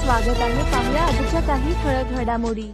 स्वागत आहे। पाहूया आजच्या काही ठळक घडामोडी।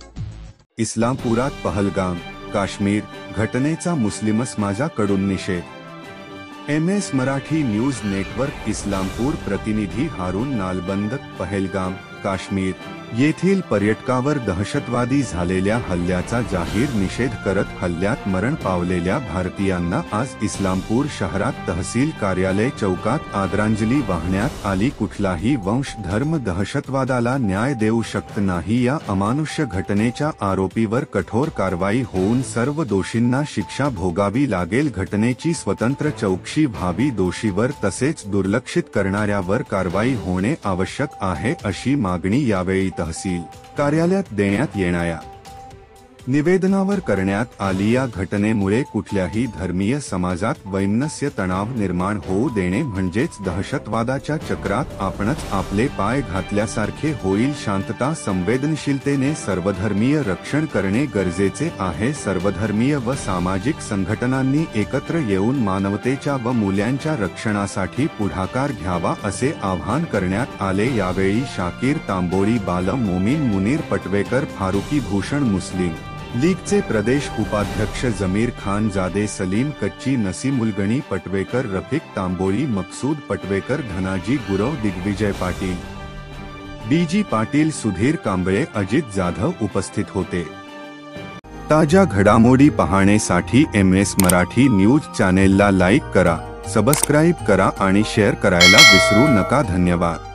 इस्लामपुरात पहलगाम काश्मीर घटनेचा मुस्लिम समाजाकडून निषेध। MS Marathi news network Islampur प्रतिनिधी हारून नालबंद पहलगाम काश्मीर येथील पर्यटकावर दहशतवादी झालेल्या हल्ल्याचा जाहीर निषेध करत हल्ल्यात मरण पावलेल्या भारतीयांना आज इस्लामपूर शहरात तहसील कार्यालय चौकात आदरांजली वाहण्यात आली। कुठलाही वंश धर्म दहशतवादाला न्याय देऊ शकत नाही। या अमानुष्य घटनेच्या आरोपीवर कठोर कारवाई होऊन सर्व दोषींना शिक्षा भोगावी लागेल। घटनेची स्वतंत्र चौकशी व्हावी, दोषीवर तसेच दुर्लक्षित करणाऱ्यावर कारवाई होणे आवश्यक आहे अशी मागणी यावेळी तहसील कार्यालयात देण्यात येणाऱ्या निवेदनावर करण्यात आली। या घटनेमुळे कुठल्याही धर्मीय समाजात वैमनस्य तणाव निर्माण होऊ देणे म्हणजेच दहशतवादाच्या चक्रात आपणच आपले पाय घातल्यासारखे होईल। शांतता संवेदनशीलतेने सर्वधर्मीय रक्षण करणे गरजेचे आहे। सर्वधर्मीय व सामाजिक संघटनांनी एकत्र येऊन मानवतेच्या व मूल्यांच्या रक्षणासाठी पुढाकार घ्यावा असे आवाहन करण्यात आले। यावेळी शाकीर तांबोळी, बालम मोमीन, मुनीर पटवेकर, फारुकी भूषण, मुस्लिम लीगचे प्रदेश उपाध्यक्ष जमीर खान जादे, सलीम कच्ची, नसीमुलगणी पटवेकर, रफिक तांबोळी, मकसूद पटवेकर, धनाजी गुरव, दिग्विजय पाटील, BG पाटील, सुधीर कांबळे, अजित जाधव उपस्थित होते। ताज्या घडामोडी पाहण्यासाठी MS मराठी न्यूज चॅनेलला लाईक करा, सबस्क्राईब करा आणि शेअर करायला विसरू नका। धन्यवाद।